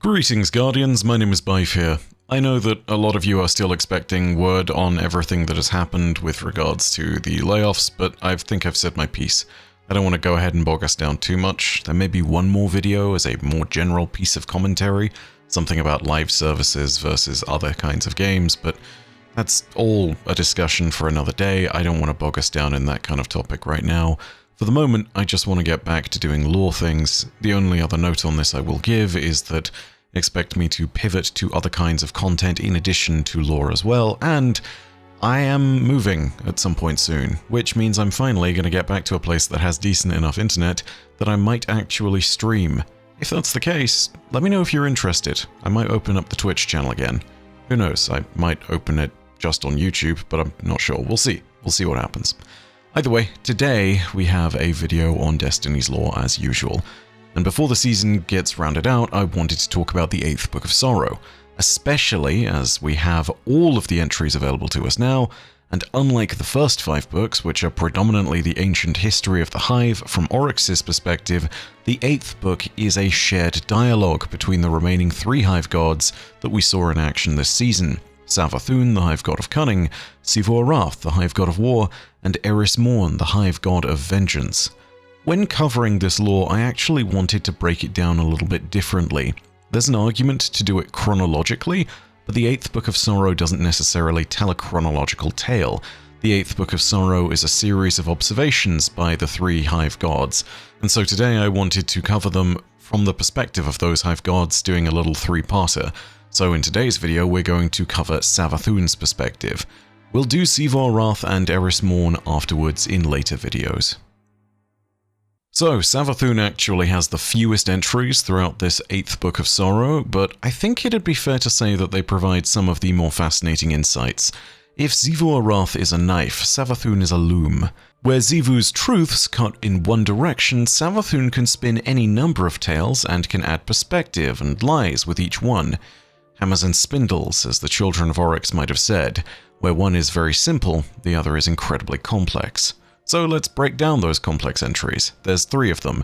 Greetings, Guardians. My name is Bife here. I know that a lot of you are still expecting word on everything that has happened with regards to the layoffs, but I think I've said my piece. I don't want to go ahead and bog us down too much. There may be one more video as a more general piece of commentary, something about live services versus other kinds of games, but that's all a discussion for another day. I don't want to bog us down in that kind of topic right now. For the moment, I just want to get back to doing lore things. The only other note on this I will give is that expect me to pivot to other kinds of content in addition to lore as well, and I am moving at some point soon, which means I'm finally going to get back to a place that has decent enough internet that I might actually stream. If that's the case, let me know if you're interested. I might open up the Twitch channel again. Who knows, I might open it just on YouTube, but I'm not sure. We'll see. We'll see what happens. Either way, today we have a video on Destiny's Lore as usual. And before the season gets rounded out, I wanted to talk about the 8th Book of Sorrow, especially as we have all of the entries available to us now, and unlike the first 5 books, which are predominantly the ancient history of the Hive from Oryx's perspective, the 8th book is a shared dialogue between the remaining 3 Hive gods that we saw in action this season. Savathun, the Hive God of Cunning, Xivu-Arath, the Hive God of War, and Eris Morn, the Hive God of Vengeance. When covering this lore, I actually wanted to break it down a little bit differently. There's an argument to do it chronologically, but the 8th Book of Sorrow doesn't necessarily tell a chronological tale. The 8th Book of Sorrow is a series of observations by the 3 Hive gods, and so today I wanted to cover them from the perspective of those Hive gods, doing a little 3-parter. So in today's video, we're going to cover Savathun's perspective. We'll do Xivu-Arath and Eris Morn afterwards in later videos. So, Savathun actually has the fewest entries throughout this 8th Book of Sorrow, but I think it'd be fair to say that they provide some of the more fascinating insights. If Xivu-Arath is a knife, Savathun is a loom. Where Xivu's truths cut in one direction, Savathun can spin any number of tales and can add perspective and lies with each one. Hammers and spindles, as the children of Oryx might have said, where one is very simple, the other is incredibly complex. So let's break down those complex entries. There's 3 of them.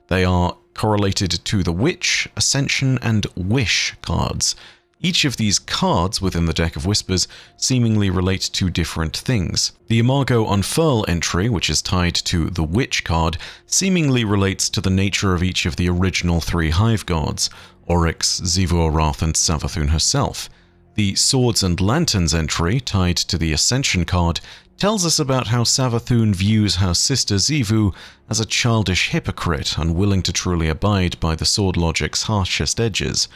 They are correlated to the Witch, Ascension, and Wish cards. Each of these cards within the Deck of Whispers seemingly relate to different things. The Imago Unfurl entry, which is tied to the Witch card, seemingly relates to the nature of each of the original 3 Hive gods, Oryx, Xivu-Arath, and Savathun herself. The Swords and Lanterns entry, tied to the Ascension card, tells us about how Savathun views her sister Xivu as a childish hypocrite, unwilling to truly abide by the sword logic's harshest edges.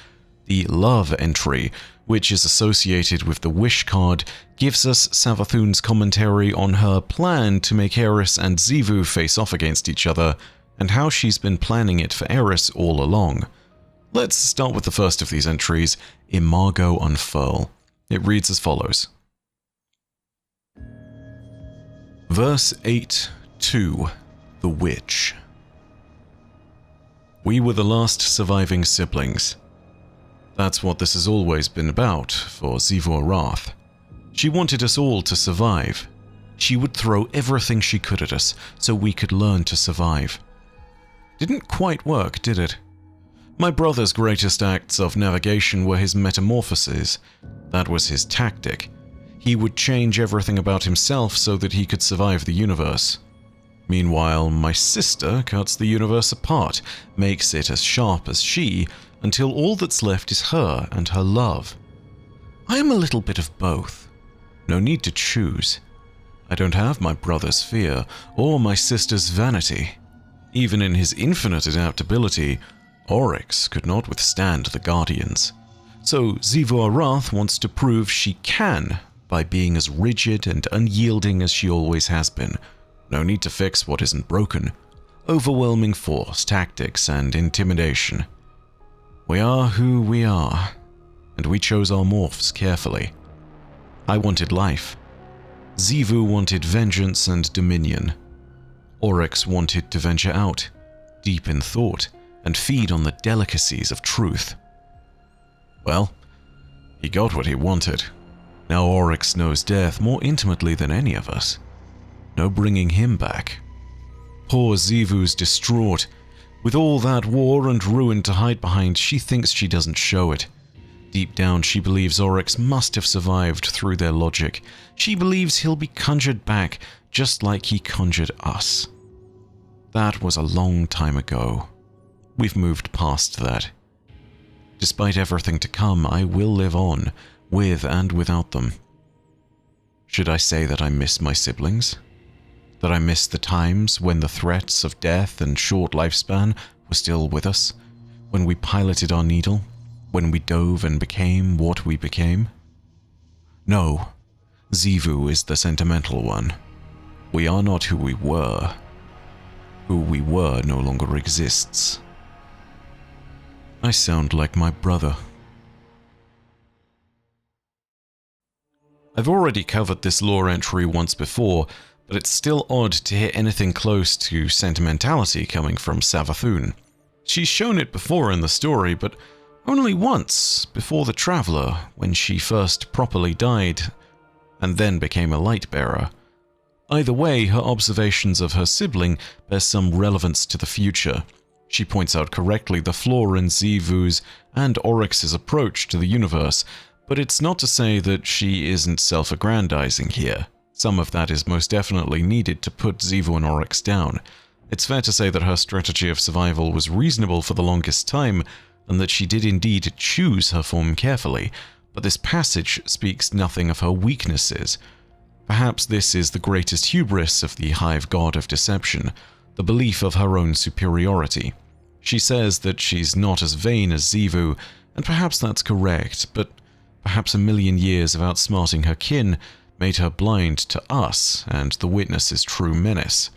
The Love entry, which is associated with the Wish card, gives us Savathun's commentary on her plan to make Eris and Xivu face off against each other, and how she's been planning it for Eris all along. Let's start with the first of these entries, Imago Unfurl. It reads as follows. Verse 8-2, The Witch. We were the last surviving siblings. That's what this has always been about for Xivu-Arath. She wanted us all to survive. She would throw everything she could at us so we could learn to survive. Didn't quite work, did it? My brother's greatest acts of navigation were his metamorphoses. That was his tactic. He would change everything about himself so that he could survive the universe. Meanwhile, my sister cuts the universe apart, makes it as sharp as she, until all that's left is her and her love. I am a little bit of both. No need to choose. I don't have my brother's fear or my sister's vanity. Even in his infinite adaptability, Oryx could not withstand the Guardians. So Xivu-Arath wants to prove she can by being as rigid and unyielding as she always has been. No need to fix what isn't broken. Overwhelming force, tactics, and intimidation. We are who we are, and we chose our morphs carefully. I wanted life. Xivu wanted vengeance and dominion. Oryx wanted to venture out, deep in thought, and feed on the delicacies of truth. Well, he got what he wanted. Now Oryx knows death more intimately than any of us. No bringing him back. Poor Xivu's distraught. With all that war and ruin to hide behind, she thinks she doesn't show it. Deep down, she believes Oryx must have survived through their logic. She believes he'll be conjured back, just like he conjured us. That was a long time ago. We've moved past that. Despite everything to come, I will live on, with and without them. Should I say that I miss my siblings? That I miss the times when the threats of death and short lifespan were still with us? When we piloted our needle? When we dove and became what we became? No, Xivu is the sentimental one. We are not who we were. Who we were no longer exists. I sound like my brother. I've already covered this lore entry once before, but it's still odd to hear anything close to sentimentality coming from Savathun. She's shown it before in the story, but only once, before the Traveler, when she first properly died, and then became a light-bearer. Either way, her observations of her sibling bear some relevance to the future. She points out correctly the flaw in Xivu's and Oryx's approach to the universe, but it's not to say that she isn't self-aggrandizing here. Some of that is most definitely needed to put Xivu and Oryx down. It's fair to say that her strategy of survival was reasonable for the longest time, and that she did indeed choose her form carefully, but this passage speaks nothing of her weaknesses. Perhaps this is the greatest hubris of the Hive God of Deception, the belief of her own superiority. She says that she's not as vain as Xivu, and perhaps that's correct, but perhaps a million years of outsmarting her kin made her blind to us and the Witness's true menace.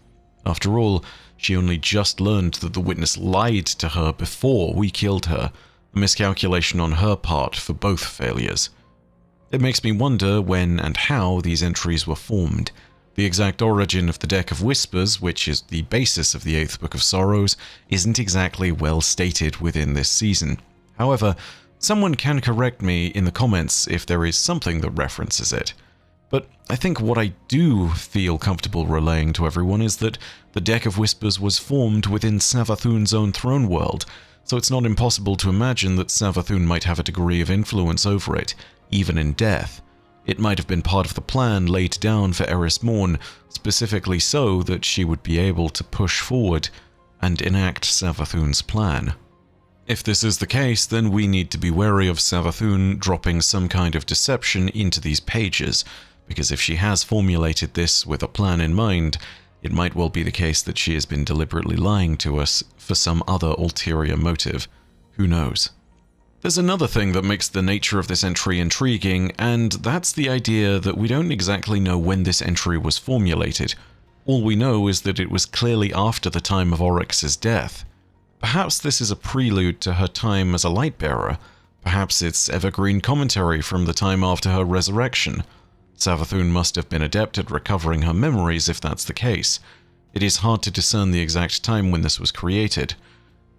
After all, she only just learned that the Witness lied to her before we killed her, a miscalculation on her part for both failures. It makes me wonder when and how these entries were formed. The exact origin of the Deck of Whispers, which is the basis of the Eighth Book of Sorrows, isn't exactly well stated within this season. However, someone can correct me in the comments if there is something that references it. But I think what I do feel comfortable relaying to everyone is that the Deck of Whispers was formed within Savathun's own throne world, so it's not impossible to imagine that Savathun might have a degree of influence over it, even in death. It might have been part of the plan laid down for Eris Morn, specifically so that she would be able to push forward and enact Savathun's plan. If this is the case, then we need to be wary of Savathun dropping some kind of deception into these pages, because if she has formulated this with a plan in mind, it might well be the case that she has been deliberately lying to us for some other ulterior motive. Who knows? There's another thing that makes the nature of this entry intriguing, and that's the idea that we don't exactly know when this entry was formulated. All we know is that it was clearly after the time of Oryx's death. Perhaps this is a prelude to her time as a Lightbearer. Perhaps it's evergreen commentary from the time after her resurrection. Savathun must have been adept at recovering her memories if that's the case. It is hard to discern the exact time when this was created.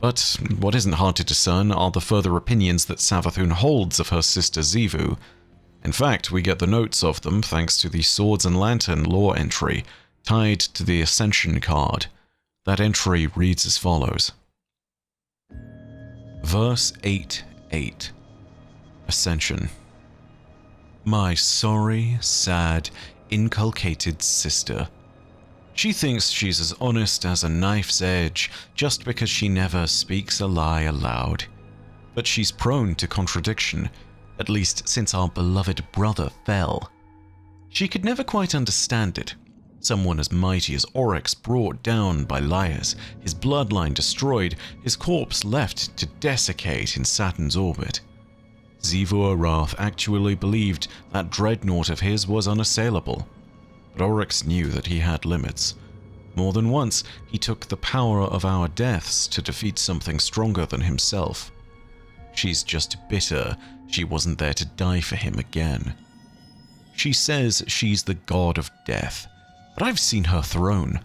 But what isn't hard to discern are the further opinions that Savathun holds of her sister Xivu. In fact, we get the notes of them thanks to the Swords and Lantern lore entry, tied to the Ascension card. That entry reads as follows. Verse 8:8. Ascension. My sorry, sad, inculcated sister. She thinks she's as honest as a knife's edge just because she never speaks a lie aloud. But she's prone to contradiction, at least since our beloved brother fell. She could never quite understand it. Someone as mighty as Oryx brought down by liars, his bloodline destroyed, his corpse left to desiccate in Saturn's orbit. Xivu Arath actually believed that dreadnought of his was unassailable. But Oryx knew that he had limits. More than once, he took the power of our deaths to defeat something stronger than himself. She's just bitter she wasn't there to die for him again. She says she's the god of death, but I've seen her throne.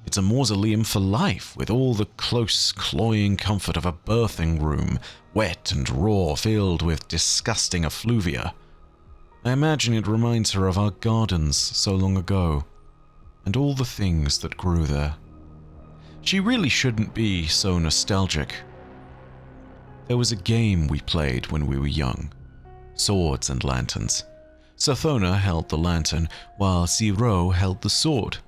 It's a mausoleum for life, with all the close, cloying comfort of a birthing room, wet and raw, filled with disgusting effluvia. I imagine it reminds her of our gardens so long ago, and all the things that grew there. She really shouldn't be so nostalgic. There was a game we played when we were young. Swords and lanterns. Sathona held the lantern, while Zero held the sword.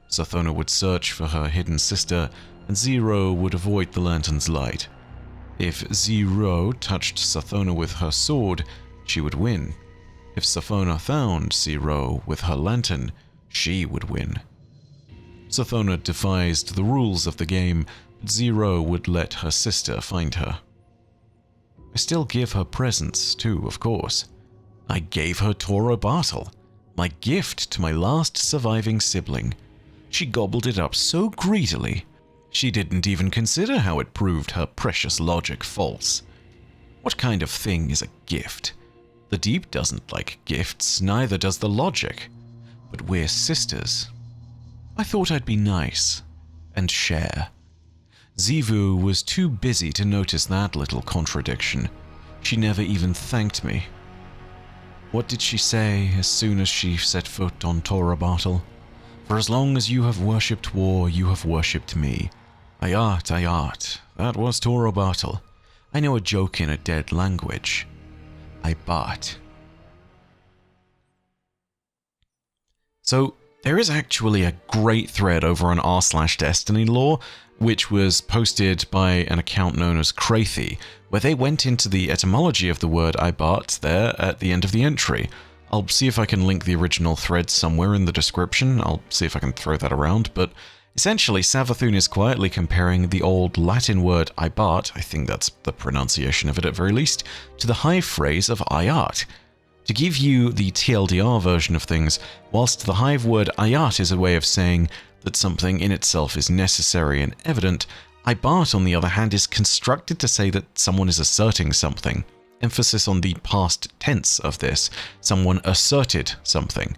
Sathona would search for her hidden sister, and Zero would avoid the lantern's light. If Zero touched Sathona with her sword, she would win. If Sathona found Zero with her lantern, she would win. Sathona devised the rules of the game, but Zero would let her sister find her. I still give her presents, too, of course. I gave her Torobatl, my gift to my last surviving sibling. She gobbled it up so greedily, she didn't even consider how it proved her precious logic false. What kind of thing is a gift? The Deep doesn't like gifts, neither does the logic. But we're sisters. I thought I'd be nice and share. Xivu was too busy to notice that little contradiction. She never even thanked me. What did she say as soon as she set foot on Torobatl? For as long as you have worshipped war, you have worshipped me. Ayat, Ayat, that was Torobatl. I know a joke in a dead language. Aybat. So, there is actually a great thread over on r/Destiny lore, which was posted by an account known as Crathy, where they went into the etymology of the word Aybat there at the end of the entry. I'll see if I can link the original thread somewhere in the description. I'll see if I can throw that around, but essentially Savathun is quietly comparing the old Latin word Aybat, I think that's the pronunciation of it at very least, to the hive phrase of Ayat. To give you the TLDR version of things, whilst the hive word Ayat is a way of saying that something in itself is necessary and evident, Aybat, on the other hand, is constructed to say that someone is asserting something. Emphasis on the past tense of this. Someone asserted something.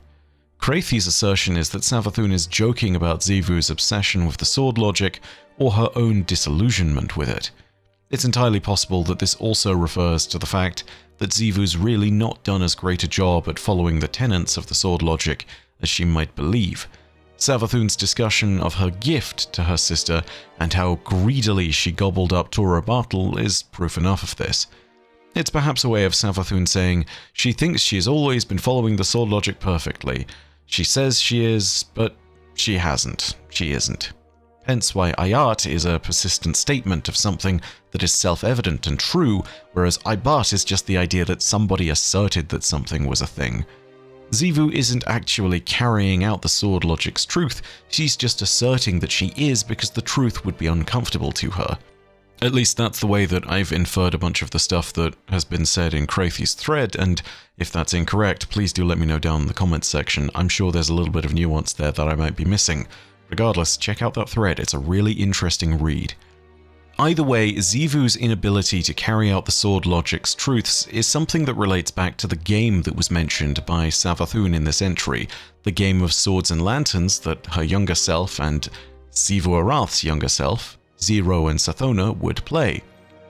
Crathy's assertion is that Savathun is joking about Xivu's obsession with the sword logic, or her own disillusionment with it. It's entirely possible that this also refers to the fact that Xivu's really not done as great a job at following the tenets of the sword logic as she might believe. Savathun's discussion of her gift to her sister and how greedily she gobbled up Torobatl is proof enough of this. It's perhaps a way of Savathun saying she thinks she has always been following the sword logic perfectly. She says she is, but she hasn't. She isn't. Hence why Ayat is a persistent statement of something that is self-evident and true, whereas Aybat is just the idea that somebody asserted that something was a thing. Xivu isn't actually carrying out the sword logic's truth, she's just asserting that she is because the truth would be uncomfortable to her. At least that's the way that I've inferred a bunch of the stuff that has been said in Crathy's thread, and if that's incorrect, please do let me know down in the comments section. I'm sure there's a little bit of nuance there that I might be missing. Regardless, check out that thread, it's a really interesting read. Either way, Xivu's inability to carry out the sword logic's truths is something that relates back to the game that was mentioned by Savathun in this entry, the game of swords and lanterns that her younger self and Xivu Arath's younger self, Zero and Sathona, would play.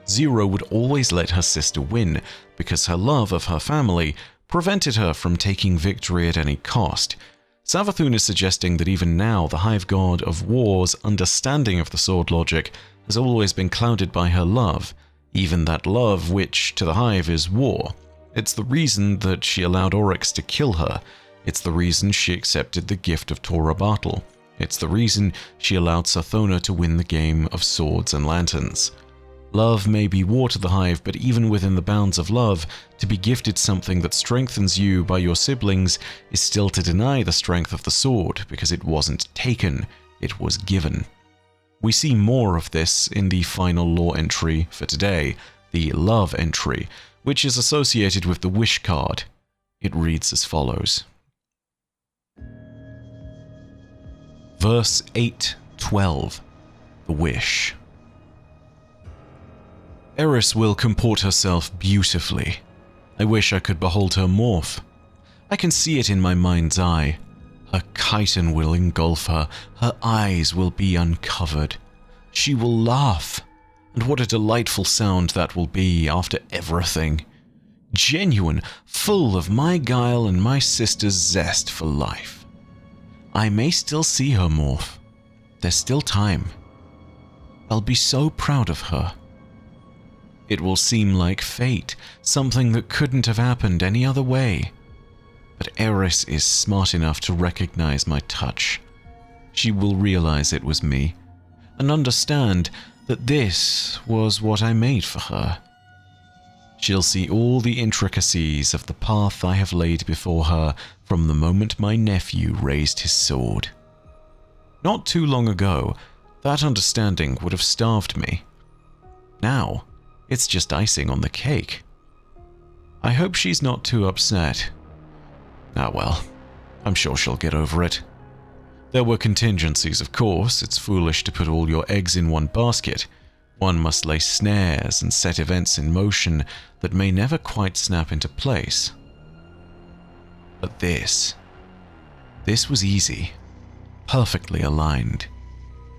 Zero would always let her sister win, because her love of her family prevented her from taking victory at any cost. Savathun is suggesting that even now the Hive God of War's understanding of the sword logic has always been clouded by her love, even that love which, to the Hive, is war. It's the reason that she allowed Oryx to kill her. It's the reason she accepted the gift of Torobatl. It's the reason she allowed Sathona to win the game of swords and lanterns. Love may be war to the Hive, but even within the bounds of love, to be gifted something that strengthens you by your siblings is still to deny the strength of the sword, because it wasn't taken, it was given. We see more of this in the final lore entry for today, the love entry, which is associated with the wish card. It reads as follows. Verse 8:12. The wish. Eris will comport herself beautifully. I wish I could behold her morph. I can see it in my mind's eye. Her chitin will engulf her, her eyes will be uncovered. She will laugh, and what a delightful sound that will be after everything. Genuine, full of my guile and my sister's zest for life. I may still see her morph. There's still time. I'll be so proud of her. It will seem like fate, something that couldn't have happened any other way. But Eris is smart enough to recognize my touch. She will realize it was me, and understand that this was what I made for her. She'll see all the intricacies of the path I have laid before her from the moment my nephew raised his sword. Not too long ago, that understanding would have starved me. Now, it's just icing on the cake. I hope she's not too upset. Ah well, I'm sure she'll get over it. There were contingencies, of course. It's foolish to put all your eggs in one basket. One must lay snares and set events in motion that may never quite snap into place. But this was easy, perfectly aligned.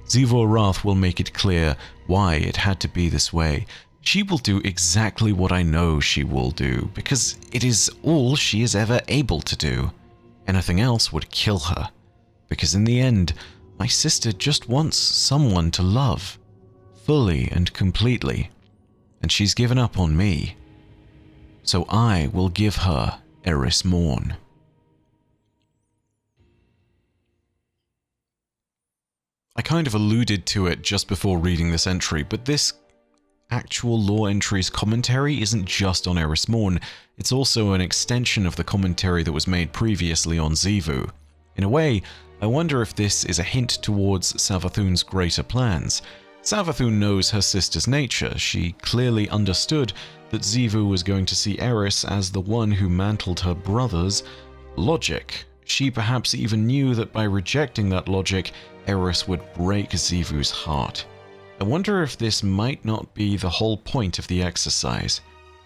Xivu Arath will make it clear why it had to be this way. She will do exactly what I know she will do, because it is all she is ever able to do. Anything else would kill her, because in the end, my sister just wants someone to love, fully and completely, and she's given up on me. So I will give her Eris Morn. I kind of alluded to it just before reading this entry, but this actual lore entry's commentary isn't just on Eris Morn, it's also an extension of the commentary that was made previously on Xivu. In a way, I wonder if this is a hint towards Savathun's greater plans. Savathun knows her sister's nature. She clearly understood that Xivu was going to see Eris as the one who mantled her brother's logic. She perhaps even knew that by rejecting that logic, Eris would break Xivu's heart. I wonder if this might not be the whole point of the exercise.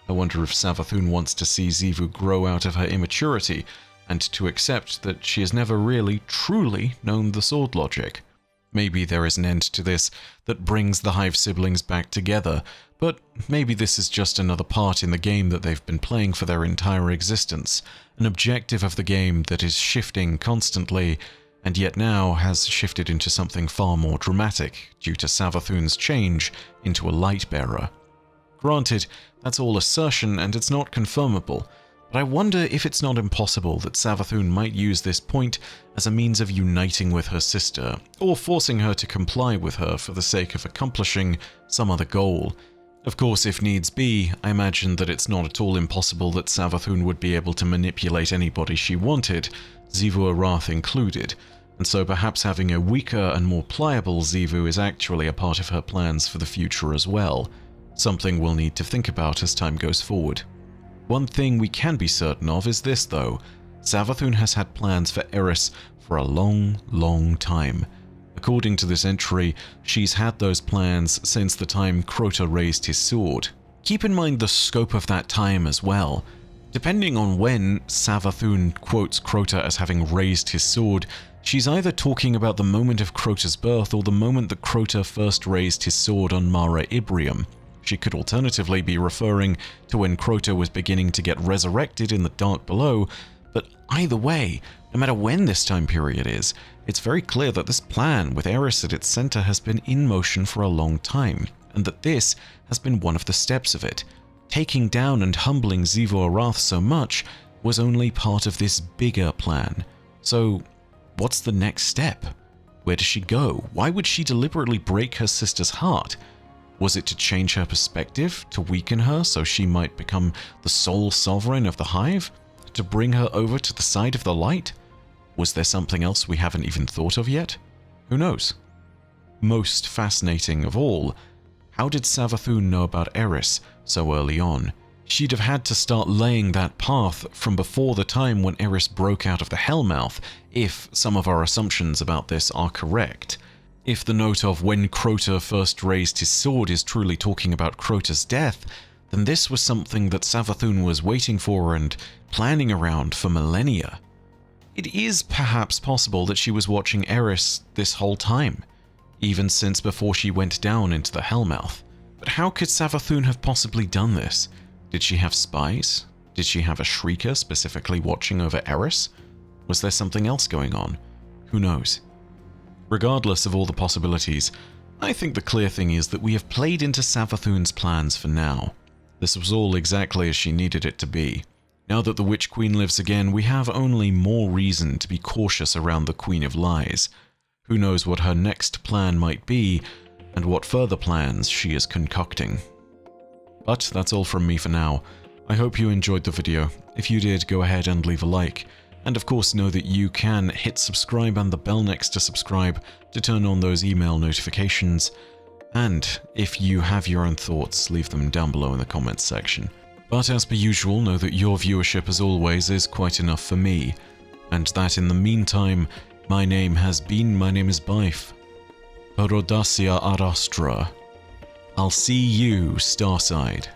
I wonder if Savathun wants to see Xivu grow out of her immaturity and to accept that she has never really, truly known the sword logic. Maybe there is an end to this that brings the Hive siblings back together, but maybe this is just another part in the game that they've been playing for their entire existence, an objective of the game that is shifting constantly, and yet now has shifted into something far more dramatic due to Savathun's change into a light-bearer. Granted, that's all assertion and it's not confirmable, but I wonder if it's not impossible that Savathun might use this point as a means of uniting with her sister, or forcing her to comply with her for the sake of accomplishing some other goal. Of course, if needs be, I imagine that it's not at all impossible that Savathun would be able to manipulate anybody she wanted, Xivu Arath included, and so perhaps having a weaker and more pliable Xivu is actually a part of her plans for the future as well, something we'll need to think about as time goes forward. One thing we can be certain of is this though, Savathun has had plans for Eris for a long, long time. According to this entry, she's had those plans since the time Crota raised his sword. Keep in mind the scope of that time as well. Depending on when Savathun quotes Crota as having raised his sword, she's either talking about the moment of Crota's birth or the moment that Crota first raised his sword on Mara Ibrium. She could alternatively be referring to when Crota was beginning to get resurrected in the Dark Below, but either way, no matter when this time period is, it's very clear that this plan with Eris at its center has been in motion for a long time, and that this has been one of the steps of it. Taking down and humbling Xivu Arath so much was only part of this bigger plan. So, what's the next step? Where does she go? Why would she deliberately break her sister's heart? Was it to change her perspective, to weaken her so she might become the sole sovereign of the Hive? To bring her over to the side of the light? Was there something else we haven't even thought of yet? Who knows? Most fascinating of all, how did Savathun know about Eris so early on? She'd have had to start laying that path from before the time when Eris broke out of the Hellmouth, if some of our assumptions about this are correct. If the note of when Crota first raised his sword is truly talking about Crota's death, then this was something that Savathun was waiting for and planning around for millennia. It is perhaps possible that she was watching Eris this whole time, even since before she went down into the Hellmouth. But how could Savathun have possibly done this? Did she have spies? Did she have a Shrieker specifically watching over Eris? Was there something else going on? Who knows? Regardless of all the possibilities, I think the clear thing is that we have played into Savathun's plans for now. This was all exactly as she needed it to be. Now that the Witch Queen lives again, we have only more reason to be cautious around the Queen of Lies. Who knows what her next plan might be, and what further plans she is concocting. But that's all from me for now. I hope you enjoyed the video. If you did, go ahead and leave a like. And of course know that you can hit subscribe and the bell next to subscribe to turn on those email notifications. And if you have your own thoughts, leave them down below in the comments section. But as per usual, know that your viewership as always is quite enough for me. And that in the meantime, my name is Bife. Perodacia Arastra. I'll see you, Starside.